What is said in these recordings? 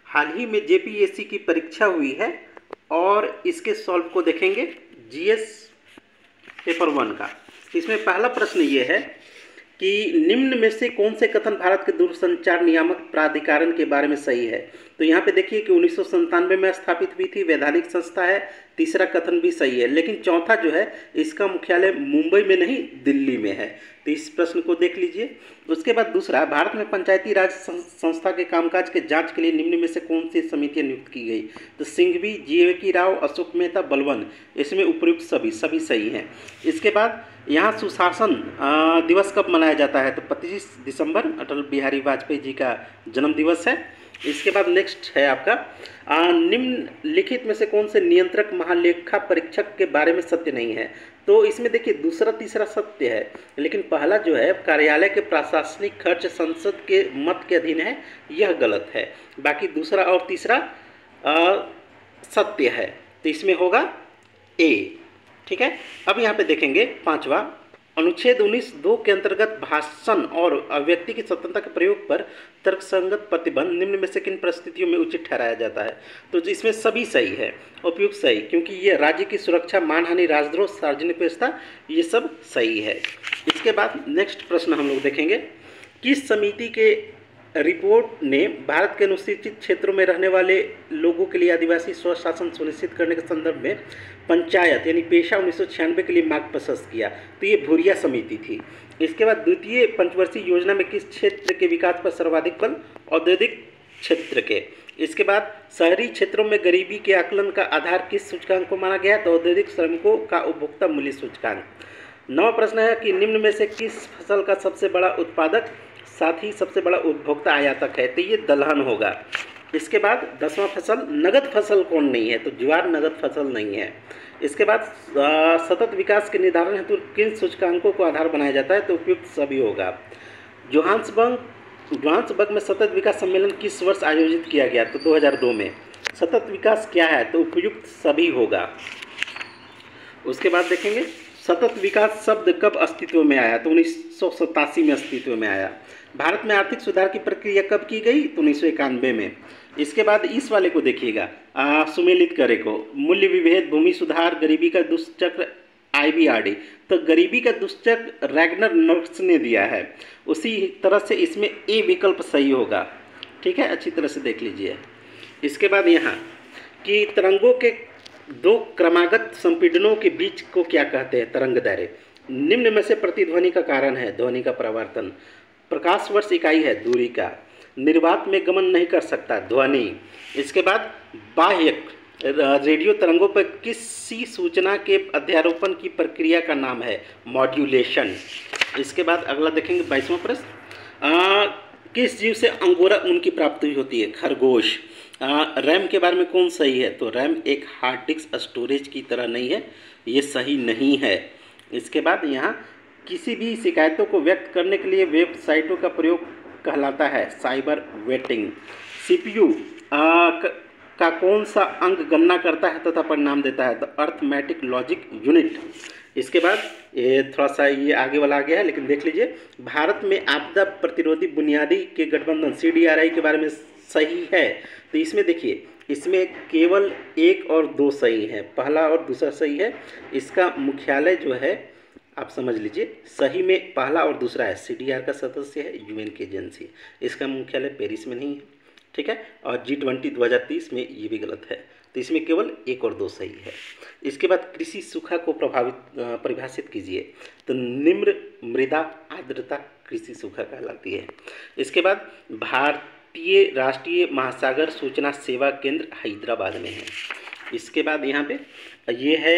हाल ही में जेपीएससी की परीक्षा हुई है और इसके सॉल्व को देखेंगे जीएस पेपर 1 का। इसमें पहला प्रश्न ये है कि निम्न में से कौन से कथन भारत के दूरसंचार नियामक प्राधिकरण के बारे में सही है। तो यहाँ पे देखिए कि 1997 में स्थापित हुई थी, वैधानिक संस्था है। तीसरा कथन भी सही है, लेकिन चौथा जो है इसका मुख्यालय मुंबई में नहीं दिल्ली में है। तो इस प्रश्न को देख लीजिए। उसके बाद दूसरा, भारत में पंचायती राज संस्था के कामकाज के जांच के लिए निम्न में से कौन सी समितियां नियुक्त की गई। तो सिंघवी, जीवी राव, अशोक मेहता, बलवन, इसमें उपयुक्त सभी सही हैं। इसके बाद यहाँ सुशासन दिवस कब मनाया जाता है। तो 25 दिसंबर अटल बिहारी वाजपेयी जी का जन्म दिवस है। इसके बाद नेक्स्ट है आपका निम्नलिखित में से कौन से नियंत्रक महालेखा परीक्षक के बारे में सत्य नहीं है। तो इसमें देखिए दूसरा तीसरा सत्य है, लेकिन पहला जो है कार्यालय के प्रशासनिक खर्च संसद के मत के अधीन है, यह गलत है। बाकी दूसरा और तीसरा सत्य है, तो इसमें होगा ए। ठीक है। अब यहाँ पे देखेंगे पांचवा, अनुच्छेद 19(2) के अंतर्गत भाषण और अभिव्यक्ति की स्वतंत्रता के प्रयोग पर तर्कसंगत प्रतिबंध निम्न में से किन परिस्थितियों में उचित ठहराया जाता है। तो इसमें सभी सही है, उपयुक्त सही, क्योंकि ये राज्य की सुरक्षा, मानहानि, राजद्रोह, सार्वजनिक व्यवस्था, ये सब सही है। इसके बाद नेक्स्ट प्रश्न हम लोग देखेंगे, किस समिति के रिपोर्ट ने भारत के अनुसूचित क्षेत्रों में रहने वाले लोगों के लिए आदिवासी स्वशासन सुनिश्चित करने के संदर्भ में पंचायत यानी पेशा 1996 के लिए मार्ग प्रशस्त किया। तो ये भूरिया समिति थी। इसके बाद द्वितीय पंचवर्षीय योजना में किस क्षेत्र के विकास पर सर्वाधिक बल, औद्योगिक क्षेत्र के। इसके बाद शहरी क्षेत्रों में गरीबी के आकलन का आधार किस सूचकांक को माना गया। तो औद्योगिक श्रमिकों का उपभोक्ता मूल्य सूचकांक। नवा प्रश्न है कि निम्न में से किस फसल का सबसे बड़ा उत्पादक साथ ही सबसे बड़ा उपभोक्ता आयातक है। तो ये दलहन होगा। इसके बाद 10वां फसल, नगद फसल कौन नहीं है। तो ज्वार नगद फसल नहीं है। इसके बाद सतत विकास के निर्धारण हेतु किन सूचकांकों को आधार बनाया जाता है। तो उपयुक्त सभी होगा। जोहान्सबर्ग में सतत विकास सम्मेलन किस वर्ष आयोजित किया गया। तो 2002 में। सतत विकास क्या है। तो उपयुक्त सभी होगा। उसके बाद देखेंगे सतत विकास शब्द कब अस्तित्व में आया। तो 1987 में अस्तित्व में आया। भारत में आर्थिक सुधार की प्रक्रिया कब की गई। तो 1991 में। इसके बाद इस वाले को देखिएगा, सुमेलित करे को, मूल्य विभेद, भूमि सुधार, गरीबी का दुष्चक्र, IBRD। तो गरीबी का दुष्चक्र रैगनर नोट्स ने दिया है। उसी तरह से इसमें ए विकल्प सही होगा। ठीक है, अच्छी तरह से देख लीजिए। इसके बाद यहाँ कि तरंगों के दो क्रमागत संपीड़नों के बीच को क्या कहते हैं। तरंग दायरे। निम्न में से प्रतिध्वनि का कारण है ध्वनि का परावर्तन। प्रकाश वर्ष इकाई है दूरी का। निर्वात में गमन नहीं कर सकता ध्वनि। इसके बाद बाह्यक रेडियो तरंगों पर किसी सूचना के अध्यारोपण की प्रक्रिया का नाम है मॉड्यूलेशन। इसके बाद अगला देखेंगे 22वां प्रश्न, किस जीव से अंगोरा ऊन की प्राप्ति होती है। खरगोश। रैम के बारे में कौन सही है। तो रैम एक हार्ड डिस्क स्टोरेज की तरह नहीं है, ये सही नहीं है। इसके बाद यहाँ किसी भी शिकायतों को व्यक्त करने के लिए वेबसाइटों का प्रयोग कहलाता है साइबर वेटिंग। CPU का कौन सा अंग गणना करता है तथा परिणाम देता है। तो अर्थमेटिक लॉजिक यूनिट। इसके बाद ये थोड़ा सा ये आगे वाला आ गया है, लेकिन देख लीजिए, भारत में आपदा प्रतिरोधी बुनियादी के गठबंधन CDRI के बारे में सही है। तो इसमें देखिए, इसमें केवल 1 और 2 सही है, पहला और दूसरा सही है। इसका मुख्यालय जो है आप समझ लीजिए, सही में पहला और दूसरा है। CDR का सदस्य है, UN की एजेंसी है। इसका मुख्यालय पेरिस में नहीं है। ठीक है। और G20 2030 में ये भी गलत है। तो इसमें केवल 1 और 2 सही है। इसके बाद कृषि सूखा को परिभाषित कीजिए। तो निम्न मृदा आर्द्रता कृषि सूखा कहलाती है। इसके बाद भारतीय राष्ट्रीय महासागर सूचना सेवा केंद्र हैदराबाद में है। इसके बाद यहाँ पे ये है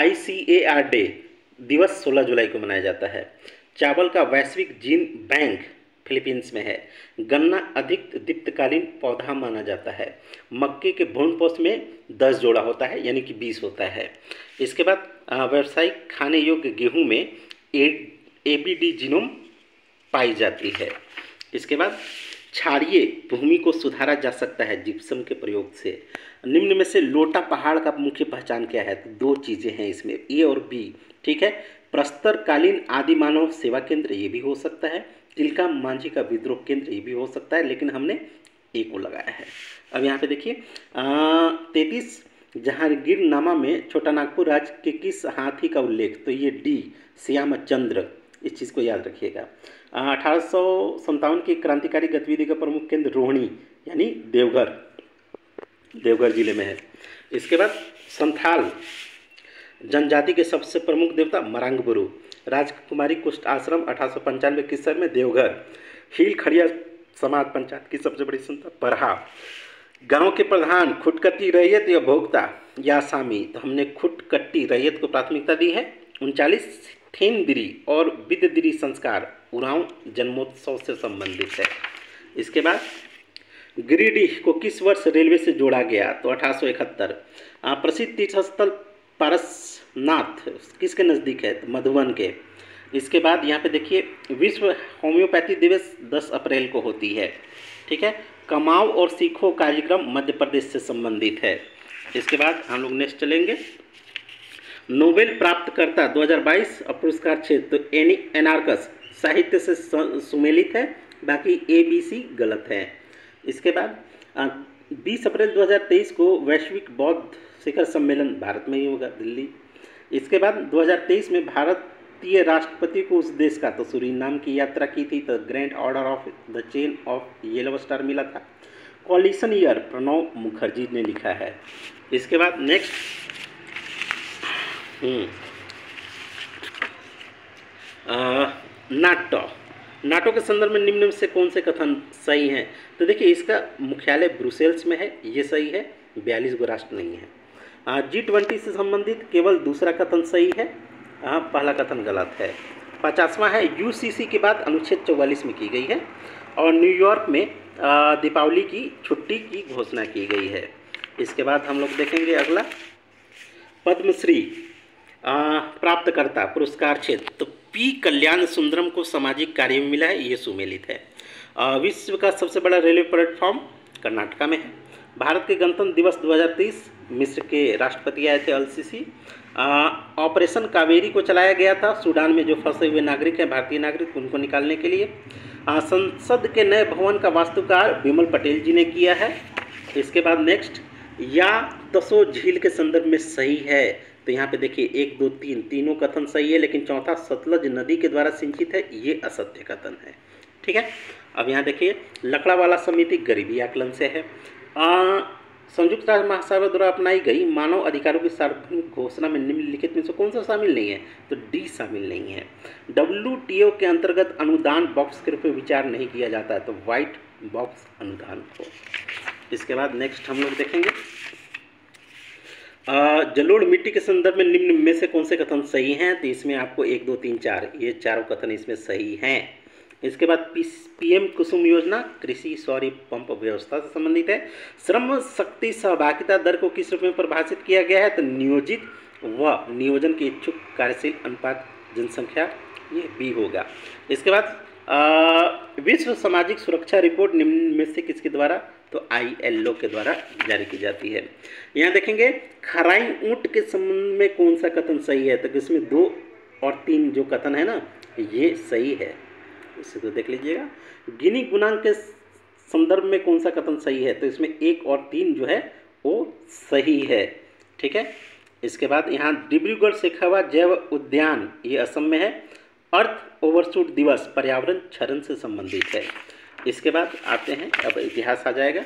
ICAR डे दिवस 16 जुलाई को मनाया जाता है। चावल का वैश्विक जीन बैंक फिलीपींस में है। गन्ना अधिक दीप्तकालीन पौधा माना जाता है। मक्के के भ्रूणपोष में 10 जोड़ा होता है, यानी कि 20 होता है। इसके बाद व्यावसायिक खाने योग्य गेहूं में ABD जीनोम पाई जाती है। इसके बाद क्षारीय भूमि को सुधारा जा सकता है जिप्सम के प्रयोग से। निम्न में से लोटा पहाड़ का मुख्य पहचान क्या है। तो 2 चीज़ें हैं इसमें, A और B। ठीक है। प्रस्तरकालीन आदि मानव सेवा केंद्र ये भी हो सकता है। तिलका मांझी का विद्रोह केंद्र ये भी हो सकता है, लेकिन हमने ए को लगाया है। अब यहाँ पे देखिए 33 जहांगीरनामा में छोटा नागपुर राज्य के किस हाथी का उल्लेख, तो ये डी श्यामचंद्र, इस चीज़ को याद रखिएगा। 1857 की क्रांतिकारी गतिविधि का प्रमुख केंद्र रोहिणी यानी देवघर जिले में है। इसके बाद संथाल जनजाति के सबसे प्रमुख देवता मरांगबुरु, राजकुमारी कुष्ठ आश्रम 1895 किस शहर में, देवघर। हील खड़िया समाज पंचायत की सबसे बड़ी संस्था परहा। गांव के प्रधान खुटकट्टी रैयत या भोक्ता या सामी, तो हमने खुटकट्टी रैयत को प्राथमिकता दी है। 39 थेनदिरी और विददिरी संस्कार उरांव जन्मोत्सव से संबंधित है। इसके बाद गिरिडीह को किस वर्ष रेलवे से जोड़ा गया, तो 1871। प्रसिद्ध तीर्थस्थल पारसनाथ किसके नज़दीक है, तो मधुबन के। इसके बाद यहाँ पे देखिए विश्व होम्योपैथी दिवस 10 अप्रैल को होती है, ठीक है। कमाओ और सीखो कार्यक्रम मध्य प्रदेश से संबंधित है। इसके बाद हम लोग नेक्स्ट चलेंगे, नोबेल प्राप्तकर्ता 2022 पुरस्कार क्षेत्र, तो एनी एनार्कस साहित्य से सुमेलित है, बाकी ABC गलत है। इसके बाद 20 अप्रैल 2023 को वैश्विक बौद्ध शिखर सम्मेलन भारत में ही होगा, दिल्ली। इसके बाद 2023 में भारतीय राष्ट्रपति को उस देश का, तो सूरीनाम की यात्रा की थी, तो grand order of the chain of yellow star मिला था। कॉलिशन ईयर प्रणब मुखर्जी ने लिखा है। इसके बाद नेक्स्ट नाटो के संदर्भ में निम्न में से कौन से कथन सही हैं, तो देखिए इसका मुख्यालय ब्रुसेल्स में है, ये सही है, 42 गो राष्ट्र नहीं है। G20 से संबंधित केवल दूसरा कथन सही है, पहला कथन गलत है। 50वां है UCC के बाद अनुच्छेद 44 में की गई है, और न्यूयॉर्क में दीपावली की छुट्टी की घोषणा की गई है। इसके बाद हम लोग देखेंगे अगला, पद्मश्री प्राप्तकर्ता पुरस्कार क्षेत्र, तो पी कल्याण सुंदरम को सामाजिक कार्य में मिला है, ये सुमेलित है। विश्व का सबसे बड़ा रेलवे प्लेटफॉर्म कर्नाटका में है। भारत के गणतंत्र दिवस 2023 मिस्र के राष्ट्रपति आए थे अल-सीसी। ऑपरेशन कावेरी को चलाया गया था सूडान में जो फंसे हुए नागरिक हैं, भारतीय नागरिक, उनको निकालने के लिए। संसद के नए भवन का वास्तुकार विमल पटेल जी ने किया है। इसके बाद नेक्स्ट, या तसो झील के संदर्भ में सही है, तो यहाँ पे देखिए 1 2 3 तीनों कथन सही है, लेकिन चौथा सतलज नदी के द्वारा सिंचित है, ये असत्य कथन है, ठीक है। अब यहाँ देखिए लकड़ावाला समिति गरीबी आकलन से है। संयुक्त राष्ट्र महासभा द्वारा अपनाई गई मानव अधिकारों की सार्वभौमिक घोषणा में निम्नलिखित में से कौन सा शामिल नहीं है, तो डी शामिल नहीं है। WTO के अंतर्गत अनुदान बॉक्स के रूप में विचार नहीं किया जाता है, तो व्हाइट बॉक्स अनुदान को। इसके बाद नेक्स्ट हम लोग देखेंगे, जलोढ़ मिट्टी के संदर्भ में निम्न में से कौन से कथन सही हैं, तो इसमें आपको 1 2 3 4 ये चारों कथन इसमें सही हैं। इसके बाद PM कुसुम योजना कृषि सौर पंप व्यवस्था से संबंधित है। श्रम शक्ति सहभागिता दर को किस रूप में परिभाषित किया गया है, तो नियोजित व नियोजन के इच्छुक कार्यशील अनुपात जनसंख्या, ये B होगा। इसके बाद विश्व सामाजिक सुरक्षा रिपोर्ट निम्न में से किसके द्वारा, तो ILO के द्वारा जारी की जाती है। यहाँ देखेंगे खराई ऊँट के संबंध में कौन सा कथन सही है, तो इसमें 2 और 3 जो कथन है ना, ये सही है, इसे तो देख लीजिएगा। गिनी गुणांक के संदर्भ में कौन सा कथन सही है, तो इसमें 1 और 3 जो है वो सही है, ठीक है। इसके बाद यहाँ डिब्रूगढ़ शेखावा जैव उद्यान, ये असम में है। अर्थ ओवरशूट दिवस पर्यावरण क्षरण से संबंधित है। इसके बाद आते हैं, अब इतिहास आ जाएगा।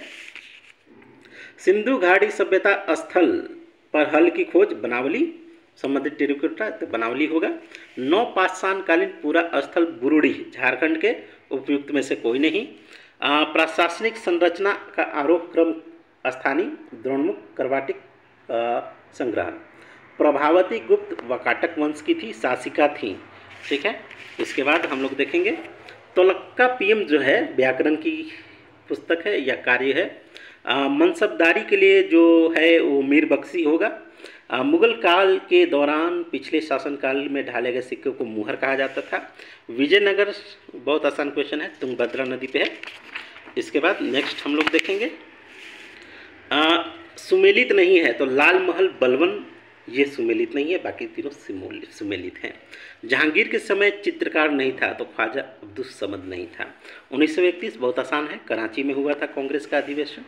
सिंधु घाटी सभ्यता स्थल पर हल की खोज बनावली संबंधित टेरिकोटा, तो बनावली होगा। नौपाषाणकालीन पूरा स्थल बुरुड़ी झारखंड के, उपयुक्त में से कोई नहीं। प्रशासनिक संरचना का आरोह क्रम स्थानीय द्रोणमुख कर्वाटिक संग्रह। प्रभावती गुप्त वकाटक वंश की थी, शासिका थी, ठीक है। इसके बाद हम लोग देखेंगे तोलक्का PM जो है व्याकरण की पुस्तक है या कार्य है। मनसबदारी के लिए जो है वो मीर बख्शी होगा। मुगल काल के दौरान पिछले शासनकाल में ढाले गए सिक्कों को मुहर कहा जाता था। विजयनगर, बहुत आसान क्वेश्चन है, तुंगभद्रा नदी पे है। इसके बाद नेक्स्ट हम लोग देखेंगे, सुमेलित नहीं है, तो लाल महल बलवन ये सुमेलित नहीं है, बाकी तीनों सुमेलित हैं। जहांगीर के समय चित्रकार नहीं था तो ख्वाजा अब्दुल समद नहीं था। 1931 बहुत आसान है, कराची में हुआ था कांग्रेस का अधिवेशन।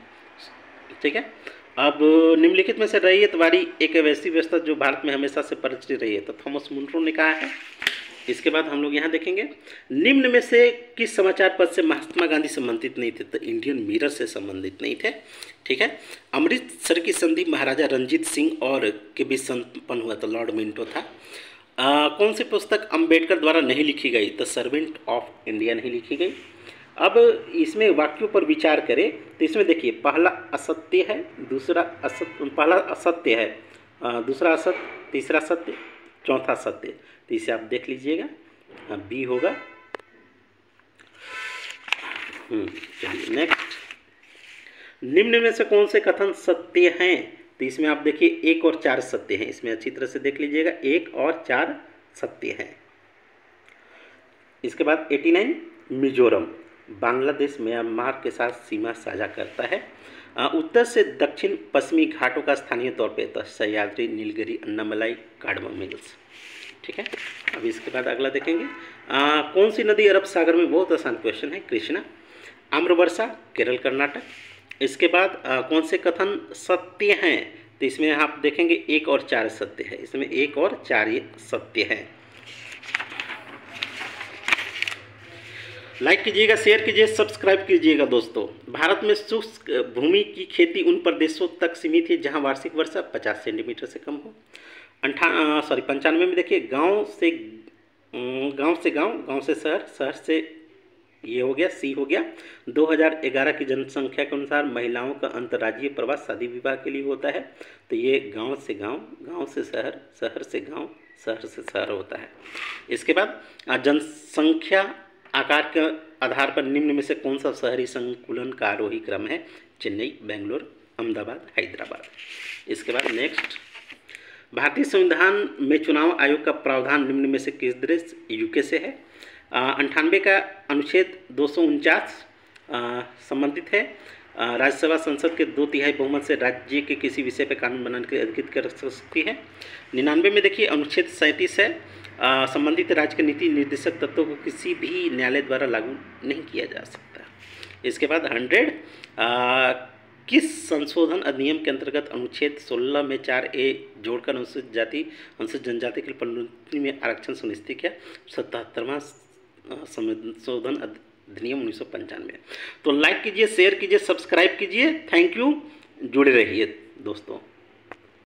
ठीक है, अब निम्नलिखित में से रैयतवाड़ी एक वैसी व्यवस्था जो भारत में हमेशा से परिचित रही है, तो थॉमस मुनरो ने कहा है। इसके बाद हम लोग यहाँ देखेंगे, निम्न में से किस समाचार पत्र से महात्मा गांधी संबंधित नहीं थे, तो इंडियन मिरर से संबंधित नहीं थे। ठीक है, अमृतसर की संधि महाराजा रंजीत सिंह और के बीच संपन्न हुआ, तो लॉर्ड मिंटो था। कौन सी पुस्तक अंबेडकर द्वारा नहीं लिखी गई, तो सर्वेंट ऑफ इंडिया नहीं लिखी गई। अब इसमें वाक्यों पर विचार करें तो इसमें देखिए, पहला असत्य है, पहला असत्य है, दूसरा असत्य, तीसरा सत्य, चौथा सत्य, तो इसे आप देख लीजिएगा, बी होगा। चलिए नेक्स्ट, निम्न में से कौन से कथन सत्य हैं, तो इसमें आप देखिए 1 और 4 सत्य हैं, इसमें अच्छी तरह से देख लीजिएगा, 1 और 4 सत्य हैं। इसके बाद 89, मिजोरम बांग्लादेश म्यांमार के साथ सीमा साझा करता है। उत्तर से दक्षिण पश्चिमी घाटों का स्थानीय तौर पे, तो सह्याद्री, नीलगिरी, अन्नामलाई, कार्डमम हिल्स। ठीक है, अब इसके बाद अगला देखेंगे, कौन सी नदी अरब सागर में, बहुत आसान क्वेश्चन है, कृष्णा। आम्रवर्षा, केरल कर्नाटक। इसके बाद कौन से कथन सत्य हैं, तो इसमें आप देखेंगे 1 और 4 सत्य है, इसमें 1 और 4 ये सत्य है। लाइक कीजिएगा, शेयर कीजिए, सब्सक्राइब कीजिएगा। दोस्तों, भारत में शुष्क भूमि की खेती उन प्रदेशों तक सीमित है जहां वार्षिक वर्षा 50 सेंटीमीटर से कम हो। 95 में देखिए, गांव से गांव, गांव से शहर, शहर से ये हो गया, सी हो गया। 2011 की जनसंख्या के अनुसार महिलाओं का अंतर्राज्यीय प्रवास शादी विवाह के लिए होता है, तो ये गांव से गांव, गांव से शहर, शहर से गांव, शहर से शहर होता है। इसके बाद जनसंख्या आकार के आधार पर निम्न में से कौन सा शहरी संकुलन का आरोही क्रम है, चेन्नई, बेंगलोर, अहमदाबाद, हैदराबाद। इसके बाद नेक्स्ट, भारतीय संविधान में चुनाव आयोग का प्रावधान निम्न में से किस देश, यूके से है। 98 का अनुच्छेद 249 संबंधित है। राज्यसभा संसद के 2/3 बहुमत से राज्य के किसी विषय पर कानून बनाने के अधिकृत कर सकती है। 99 में देखिए अनुच्छेद 37 है, संबंधित राज्य के नीति निर्देशक तत्वों को किसी भी न्यायालय द्वारा लागू नहीं किया जा सकता। इसके बाद 100, किस संशोधन अधिनियम के अंतर्गत अनुच्छेद 16 में 4A जोड़कर अनुसूचित जनजाति के पदोन्नति में आरक्षण सुनिश्चित किया। 77वां संशोधन अधिनियम 1995। तो लाइक कीजिए, शेयर कीजिए, सब्सक्राइब कीजिए। थैंक यू, जुड़े रहिए दोस्तों।